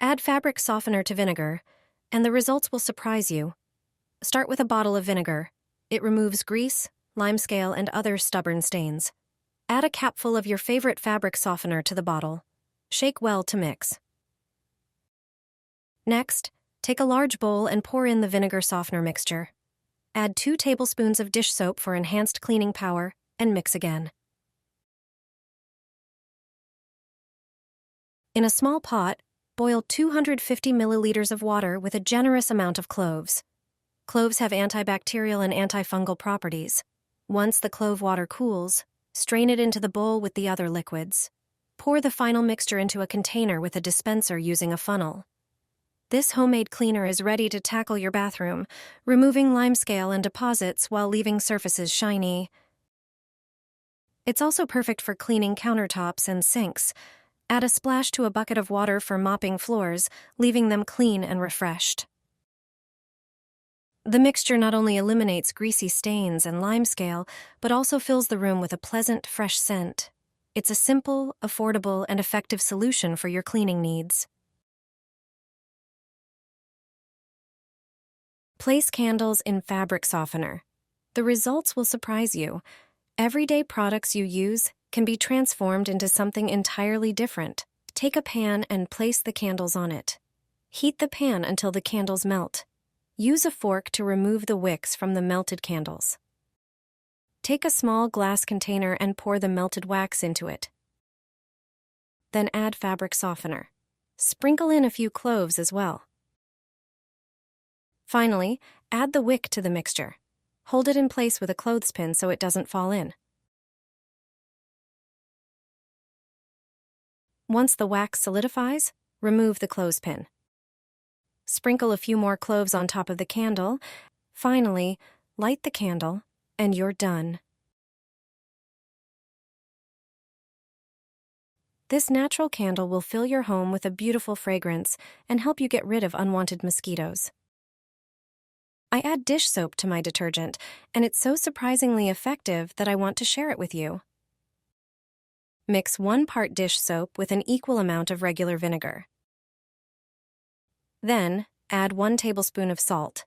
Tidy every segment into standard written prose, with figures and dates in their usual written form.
Add fabric softener to vinegar, and the results will surprise you. Start with a bottle of vinegar. It removes grease, limescale, and other stubborn stains. Add a capful of your favorite fabric softener to the bottle. Shake well to mix. Next, take a large bowl and pour in the vinegar softener mixture. Add 2 tablespoons of dish soap for enhanced cleaning power, and mix again. In a small pot, boil 250 milliliters of water with a generous amount of cloves. Cloves have antibacterial and antifungal properties. Once the clove water cools, strain it into the bowl with the other liquids. Pour the final mixture into a container with a dispenser using a funnel. This homemade cleaner is ready to tackle your bathroom, removing limescale and deposits while leaving surfaces shiny. It's also perfect for cleaning countertops and sinks. Add a splash to a bucket of water for mopping floors, leaving them clean and refreshed. The mixture not only eliminates greasy stains and limescale, but also fills the room with a pleasant, fresh scent. It's a simple, affordable, and effective solution for your cleaning needs. Place candles in fabric softener. The results will surprise you. Everyday products you use can be transformed into something entirely different. Take a pan and place the candles on it. Heat the pan until the candles melt. Use a fork to remove the wicks from the melted candles. Take a small glass container and pour the melted wax into it. Then add fabric softener. Sprinkle in a few cloves as well. Finally, add the wick to the mixture. Hold it in place with a clothespin so it doesn't fall in. Once the wax solidifies, remove the clothespin. Sprinkle a few more cloves on top of the candle. Finally, light the candle, and you're done. This natural candle will fill your home with a beautiful fragrance and help you get rid of unwanted mosquitoes. I add dish soap to my detergent, and it's so surprisingly effective that I want to share it with you. Mix 1 part dish soap with an equal amount of regular vinegar. Then, add 1 tablespoon of salt.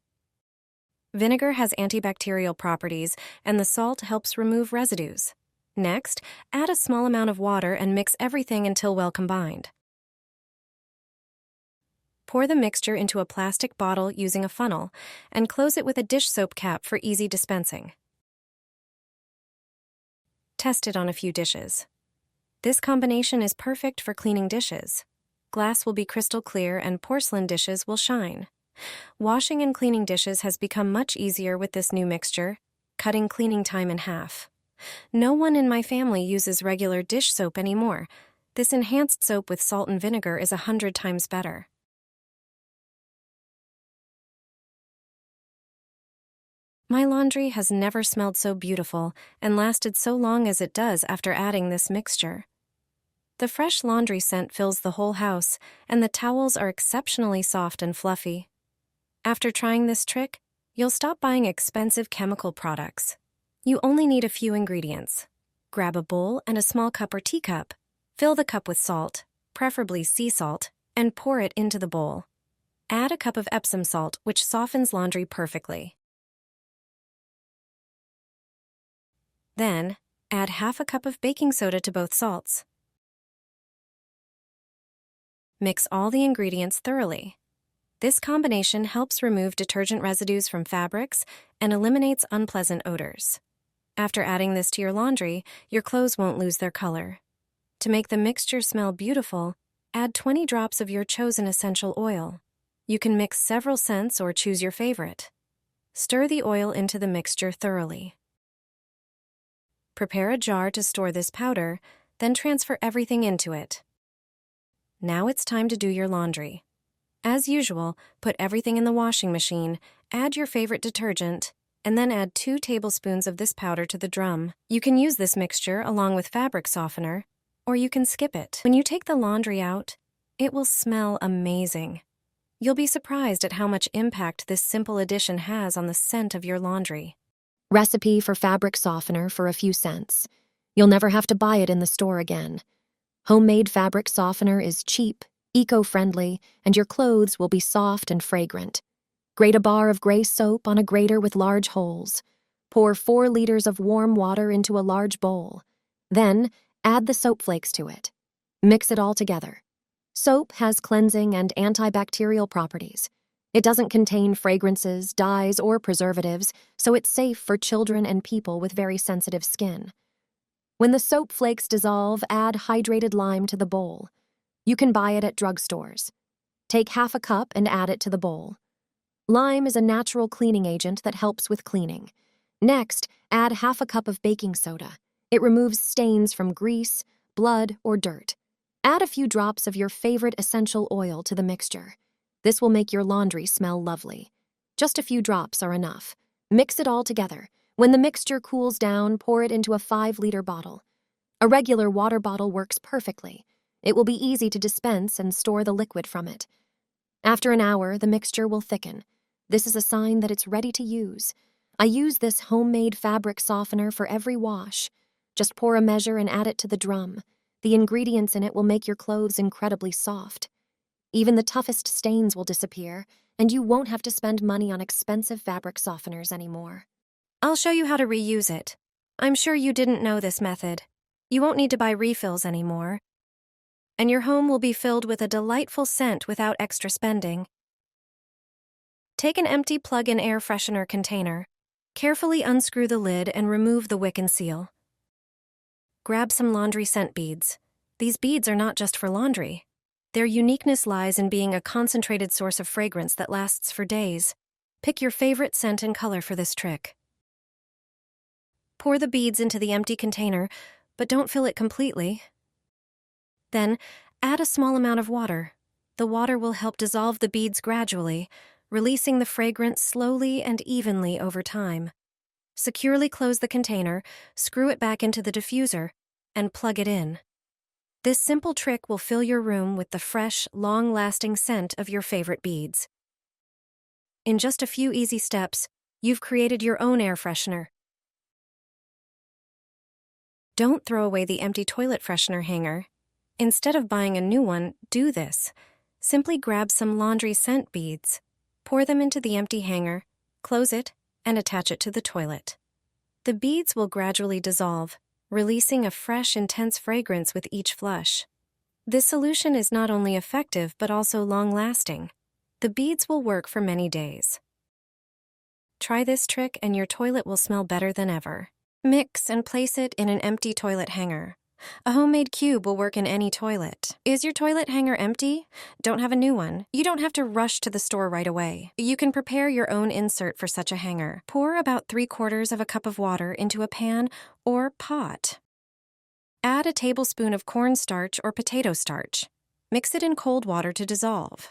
Vinegar has antibacterial properties, and the salt helps remove residues. Next, add a small amount of water and mix everything until well combined. Pour the mixture into a plastic bottle using a funnel, and close it with a dish soap cap for easy dispensing. Test it on a few dishes. This combination is perfect for cleaning dishes. Glass will be crystal clear and porcelain dishes will shine. Washing and cleaning dishes has become much easier with this new mixture, cutting cleaning time in half. No one in my family uses regular dish soap anymore. This enhanced soap with salt and vinegar is 100 times better. My laundry has never smelled so beautiful and lasted so long as it does after adding this mixture. The fresh laundry scent fills the whole house, and the towels are exceptionally soft and fluffy. After trying this trick, you'll stop buying expensive chemical products. You only need a few ingredients. Grab a bowl and a small cup or teacup. Fill the cup with salt, preferably sea salt, and pour it into the bowl. Add a cup of Epsom salt, which softens laundry perfectly. Then, add half a cup of baking soda to both salts. Mix all the ingredients thoroughly. This combination helps remove detergent residues from fabrics and eliminates unpleasant odors. After adding this to your laundry, your clothes won't lose their color. To make the mixture smell beautiful, add 20 drops of your chosen essential oil. You can mix several scents or choose your favorite. Stir the oil into the mixture thoroughly. Prepare a jar to store this powder, then transfer everything into it. Now it's time to do your laundry. As usual, put everything in the washing machine, add your favorite detergent, and then add 2 tablespoons of this powder to the drum. You can use this mixture along with fabric softener, or you can skip it. When you take the laundry out, it will smell amazing. You'll be surprised at how much impact this simple addition has on the scent of your laundry. Recipe for fabric softener for a few cents. You'll never have to buy it in the store again. Homemade fabric softener is cheap, eco-friendly, and your clothes will be soft and fragrant. Grate a bar of gray soap on a grater with large holes. Pour 4 liters of warm water into a large bowl. Then, add the soap flakes to it. Mix it all together. Soap has cleansing and antibacterial properties. It doesn't contain fragrances, dyes, or preservatives, so it's safe for children and people with very sensitive skin. When the soap flakes dissolve, add hydrated lime to the bowl. You can buy it at drugstores. Take half a cup and add it to the bowl. Lime is a natural cleaning agent that helps with cleaning. Next, add half a cup of baking soda. It removes stains from grease, blood, or dirt. Add a few drops of your favorite essential oil to the mixture. This will make your laundry smell lovely. Just a few drops are enough. Mix it all together. When the mixture cools down, pour it into a 5-liter bottle. A regular water bottle works perfectly. It will be easy to dispense and store the liquid from it. After an hour, the mixture will thicken. This is a sign that it's ready to use. I use this homemade fabric softener for every wash. Just pour a measure and add it to the drum. The ingredients in it will make your clothes incredibly soft. Even the toughest stains will disappear, and you won't have to spend money on expensive fabric softeners anymore. I'll show you how to reuse it. I'm sure you didn't know this method. You won't need to buy refills anymore, and your home will be filled with a delightful scent without extra spending. Take an empty plug-in air freshener container. Carefully unscrew the lid and remove the wick and seal. Grab some laundry scent beads. These beads are not just for laundry. Their uniqueness lies in being a concentrated source of fragrance that lasts for days. Pick your favorite scent and color for this trick. Pour the beads into the empty container, but don't fill it completely. Then, add a small amount of water. The water will help dissolve the beads gradually, releasing the fragrance slowly and evenly over time. Securely close the container, screw it back into the diffuser, and plug it in. This simple trick will fill your room with the fresh, long-lasting scent of your favorite beads. In just a few easy steps, you've created your own air freshener. Don't throw away the empty toilet freshener hanger. Instead of buying a new one, do this. Simply grab some laundry scent beads, pour them into the empty hanger, close it, and attach it to the toilet. The beads will gradually dissolve, releasing a fresh, intense fragrance with each flush. This solution is not only effective but also long-lasting. The beads will work for many days. Try this trick and your toilet will smell better than ever. Mix and place it in an empty toilet hanger. A homemade cube will work in any toilet. Is your toilet hanger empty? Don't have a new one? You don't have to rush to the store right away. You can prepare your own insert for such a hanger. Pour about 3/4 of a cup of water into a pan or pot. Add a tablespoon of cornstarch or potato starch. Mix it in cold water to dissolve.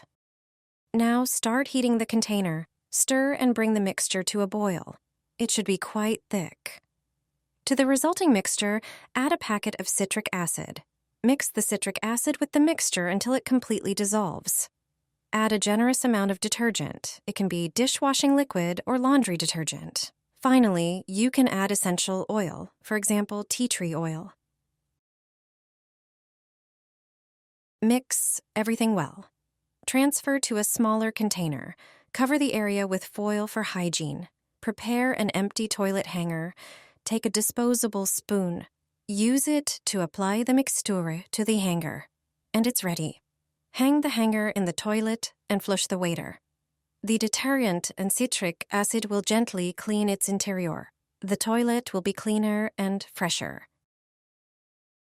Now start heating the container. Stir and bring the mixture to a boil. It should be quite thick. To the resulting mixture, add a packet of citric acid. Mix the citric acid with the mixture until it completely dissolves. Add a generous amount of detergent. It can be dishwashing liquid or laundry detergent. Finally, you can add essential oil, for example, tea tree oil. Mix everything well. Transfer to a smaller container. Cover the area with foil for hygiene. Prepare an empty toilet hanger. Take a disposable spoon. Use it to apply the mixture to the hanger. And it's ready. Hang the hanger in the toilet and flush the waiter. The detergent and citric acid will gently clean its interior. The toilet will be cleaner and fresher.